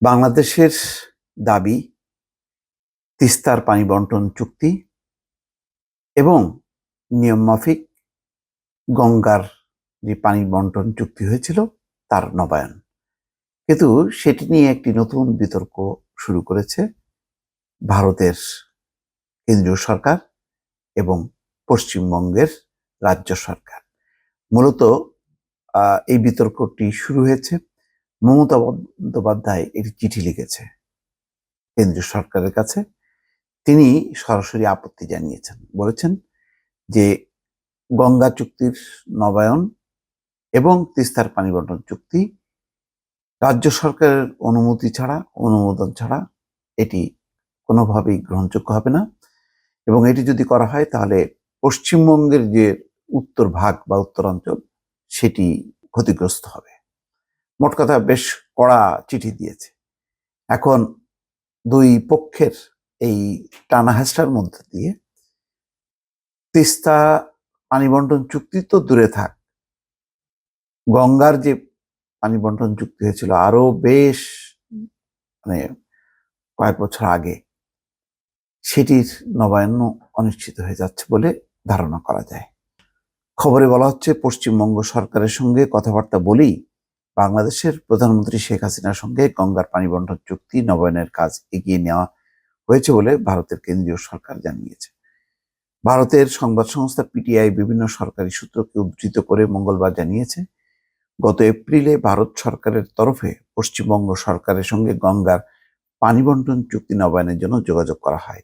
বাংলাদেশের দাবি তিস্তার পানি বন্টন চুক্তি এবং নিয়মমাফিক গঙ্গার যে পানি বন্টন চুক্তি হয়েছিল তার নবায়ন। কিন্তু সেটি নিয়ে একটি নতুন বিতর্ক শুরু করেছে ভারতের কেন্দ্রীয় সরকার এবং পশ্চিমবঙ্গের রাজ্য সরকার। মূলত এই বিতর্কটি শুরু হয়েছে মমতা বন্দ্যোপাধ্যায় একটি চিঠি লিখেছে কেন্দ্রীয় সরকারের কাছে। তিনি সরাসরি আপত্তি জানিয়েছেন, বলেছেন যে গঙ্গা চুক্তির নবায়ন এবং তিস্তার পানি বন্টন চুক্তি রাজ্য সরকারের অনুমোদন ছাড়া এটি কোনোভাবেই গ্রহণযোগ্য হবে না, এবং এটি যদি করা হয় তাহলে পশ্চিমবঙ্গের যে উত্তর ভাগ বা উত্তরাঞ্চল সেটি ক্ষতিগ্রস্ত হবে। মোট কথা বেশ কড়া চিঠি দিয়েছে। এখন দুই পক্ষের এই টানাহেঁচড়ার মধ্যে দিয়ে তিস্তা পানি বন্টন চুক্তি তো দূরে থাক, গঙ্গার যে পানি বন্টন চুক্তি হয়েছিল আরো বেশ কয়েক বছর আগে, সেটির নবায়ন অনিশ্চিত হয়ে যাচ্ছে বলে ধারণা করা যায়। খবরে বলা হচ্ছে পশ্চিমবঙ্গ সরকারের সঙ্গে কথাবার্তা বলেই বাংলাদেশের প্রধানমন্ত্রী শেখ হাসিনার সঙ্গে গঙ্গার পানি বন্টন চুক্তি নবায়নের কাজ এগিয়ে নেওয়া হয়েছে বলে ভারতের কেন্দ্রীয় সরকার জানিয়েছে। ভারতের সংবাদ সংস্থা পিটিআই বিভিন্ন সরকারি সূত্রকে উদ্ধৃত করে মঙ্গলবার জানিয়েছে, গত এপ্রিলে ভারত সরকারের তরফে পশ্চিমবঙ্গ সরকারের সঙ্গে গঙ্গার পানি বন্টন চুক্তি নবায়নের জন্য যোগাযোগ করা হয়।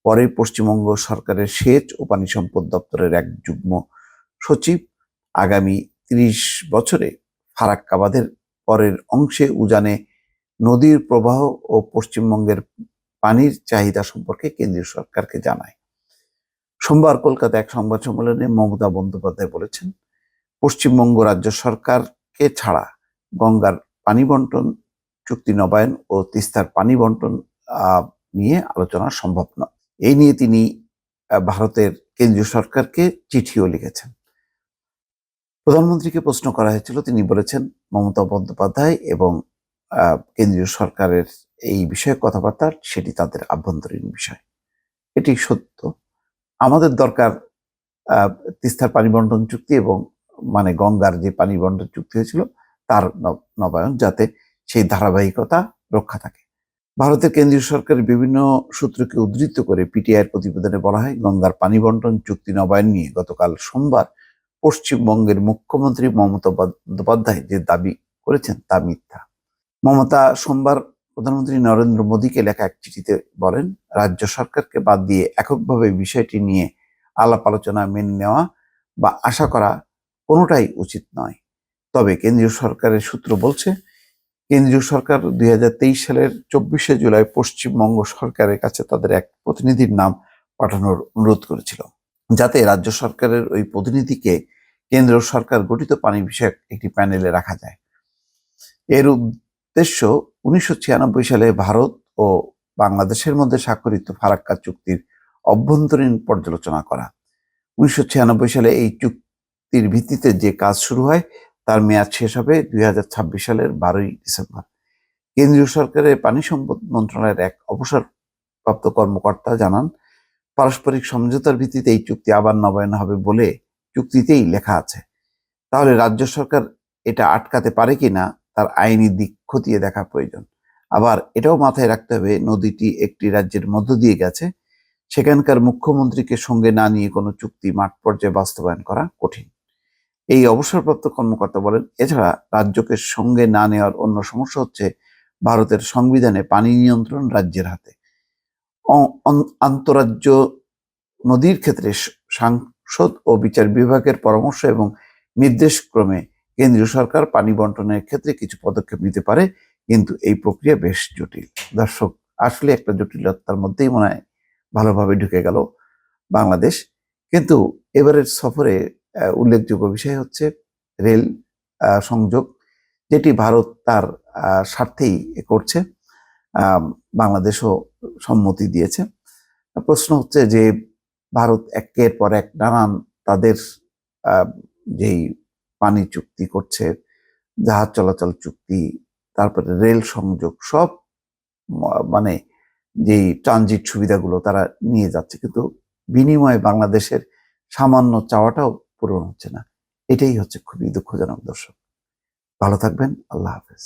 পরে পশ্চিমবঙ্গ সরকারের সেচ ও পানি সম্পদ দপ্তরের এক যুগ্ম সচিব আগামী ৩০ বছরে ফারাক্কা বাঁধের পরের অংশে উজানে নদীর প্রবাহ ও পশ্চিমবঙ্গের পানির চাহিদা সম্পর্কে কেন্দ্রীয় সরকারকে জানায়। সোমবার কলকাতায় এক সংবাদ সম্মেলনে মমতা বন্দ্যোপাধ্যায় বলেছেন, পশ্চিমবঙ্গ রাজ্য সরকারকে ছাড়া গঙ্গার পানি বন্টন চুক্তি নবায়ন ও তিস্তার পানি বন্টন নিয়ে আলোচনা সম্ভব নয়। এই নিয়ে তিনি ভারতের কেন্দ্রীয় সরকারকে চিঠিও লিখেছেন। প্রধানমন্ত্রীকে প্রশ্ন করা হয়েছিল, তিনি বলেছেন মমতা বন্দ্যোপাধ্যায় এবং কেন্দ্রীয় সরকারের এই বিষয়ে কথাবার্তা সেটি তাদের আভ্যন্তরীণ বিষয়। এটি সত্য। আমাদের দরকার তিস্তার পানি বন্টন চুক্তি এবং গঙ্গার যে পানি বন্টন চুক্তি হয়েছিল তার নবায়ন, যাতে সেই ধারাবাহিকতা রক্ষা থাকে। ভারতের কেন্দ্রীয় সরকারের বিভিন্ন সূত্রকে উদ্ধৃত করে পিটিআইয়ের প্রতিবেদনে বলা হয়, গঙ্গার পানি বন্টন চুক্তি নবায়ন নিয়ে গতকাল সোমবার পশ্চিমবঙ্গের মুখ্যমন্ত্রী মমতা বন্দ্যোপাধ্যায় যে দাবি করেছেন তা মিথ্যা। মমতা সোমবার প্রধানমন্ত্রী নরেন্দ্র মোদীকে লেখা এক চিঠিতে বলেন, রাজ্য সরকারকে বাদ দিয়ে এককভাবে বিষয়টি নিয়ে আলাপ আলোচনা মেনে নেওয়া বা আশা করা কোনোটাই উচিত নয়। তবে কেন্দ্রীয় সরকারের সূত্র বলছে, কেন্দ্রীয় সরকার 2023 সালের 24শে জুলাই পশ্চিমবঙ্গ সরকারের কাছে তাদের এক প্রতিনিধির নাম পাঠানোর অনুরোধ করেছিল, যাতে রাজ্য সরকারের ওই প্রতিনিধিকে কেন্দ্র সরকার গঠিত পানি বিষয়ক একটি প্যানেলে রাখা যায়। এর উদ্দেশ্য 1996 সালে ভারত ও বাংলাদেশের মধ্যে স্বাক্ষরিত ফারাক্কা চুক্তির অভ্যন্তরীণ পর্যালোচনা করা। 1996 সালে এই চুক্তির ভিত্তিতে যে কাজ শুরু হয় তার মেয়াদ শেষ হবে 2026 সালের 12ই ডিসেম্বর। কেন্দ্রীয় সরকারের পানি সম্পদ মন্ত্রণালয়ের এক অবসরপ্রাপ্ত কর্মকর্তা জানান, পারস্পরিক সমঝোতার ভিত্তিতে এই চুক্তি আবার নবায়ন হবে বলে চুক্তিতেই লেখা আছে। তাহলে রাজ্য সরকার এটা আটকাতে পারে কিনা তার আইনি দিক খতিয়ে দেখা প্রয়োজন। আবার এটাও মাথায় রাখতে হবে, নদীটি একটি রাজ্যের মধ্য দিয়ে গেছে, সেখানকার মুখ্যমন্ত্রীকে সঙ্গে না নিয়ে কোনো চুক্তি মাঠ পর্যায়ে বাস্তবায়ন করা কঠিন। এই অবসরপ্রাপ্ত কর্মকর্তা বলেন, এছাড়া রাজ্যকে সঙ্গে না নেওয়ার অন্য সমস্যা হচ্ছে ভারতের সংবিধানে পানি নিয়ন্ত্রণ রাজ্যের হাতে। আন্তঃরাজ্য নদীর ক্ষেত্রে সাংসদ ও বিচার বিভাগের পরামর্শ এবং নির্দেশ ক্রমে কেন্দ্রীয় সরকার পানি বন্টনের ক্ষেত্রে কিছু পদক্ষেপ নিতে পারে, কিন্তু এই প্রক্রিয়া বেশ জটিল। দর্শক, আসলে একটা জটিলতার মধ্যেই মনে হয় ভালোভাবে ঢুকে গেল বাংলাদেশ। কিন্তু এবারের সফরে উল্লেখযোগ্য বিষয় হচ্ছে রেল সংযোগ, যেটি ভারত তার স্বার্থেই করছে। বাংলাদেশও সম্মতি দিয়েছে। প্রশ্ন হচ্ছে যে ভারত একের পর এক নানান তাদের যেই পানি চুক্তি করছে, জাহাজ চলাচল চুক্তি, তারপরে রেল সংযোগ সব মানে যেই ট্রানজিট সুবিধাগুলো তারা নিয়ে যাচ্ছে, কিন্তু বিনিময়ে বাংলাদেশের সামান্য চাওয়াটাও পূরণ হচ্ছে না। এটাই হচ্ছে খুবই দুঃখজনক। দর্শক, ভালো থাকবেন। আল্লাহ হাফেজ।